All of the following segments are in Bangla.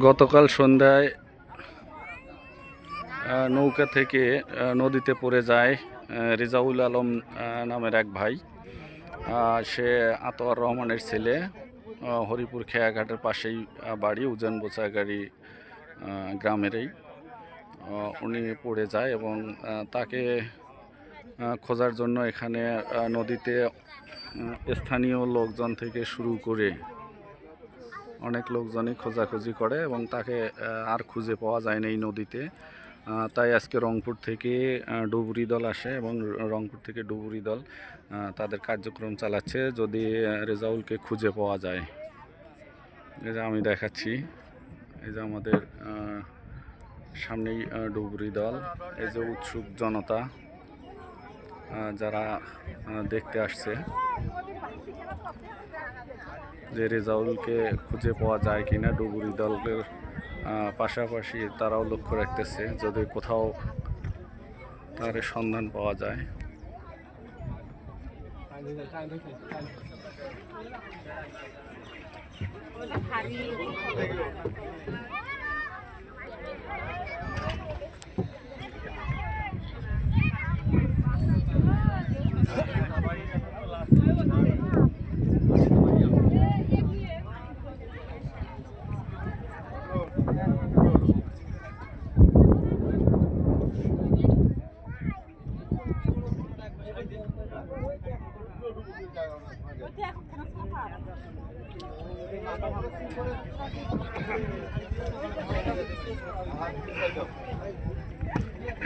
গতকাল সন্ধ্যায় নৌকা থেকে নদীতে পড়ে যায় রেজাউল আলম নামের এক ভাই। সে আতোয়ার রহমানের ছেলে, হরিপুর খেয়াঘাটের পাশেই বাড়ি, উজান বোচাগাড়ি গ্রামেরই। উনি পড়ে যায় এবং তাকে খোঁজার জন্য এখানে নদীতে স্থানীয় লোকজন থেকে শুরু করে অনেক লোকজনই খোঁজাখুঁজি করে এবং তাকে আর খুঁজে পাওয়া যায় না এই নদীতে। তাই আজকে রংপুর থেকে ডুবুরি দল আসে এবং রংপুর থেকে ডুবুরি দল তাদের কার্যক্রম চালাচ্ছে যদি রেজাউলকে খুঁজে পাওয়া যায়। এই যে আমি দেখাচ্ছি, এই যে আমাদের সামনেই ডুবুরি দল, এই যে উৎসুক জনতা যারা দেখতে আসছে যে রেজাউলকে খুঁজে পাওয়া যায় কিনা। ডুবুরি দলের পাশাপাশি তারাও লক্ষ্য রাখতেছে যদি কোথাও তার সন্ধান পাওয়া যায়।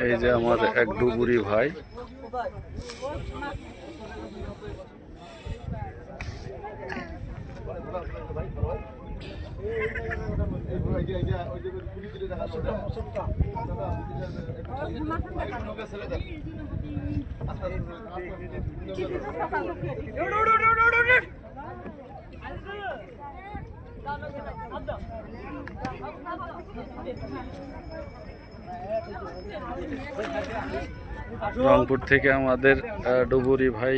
এই যে আমার এক ডুবুরি ভাই, রংপুর থেকে আমাদের ডুবুরি ভাই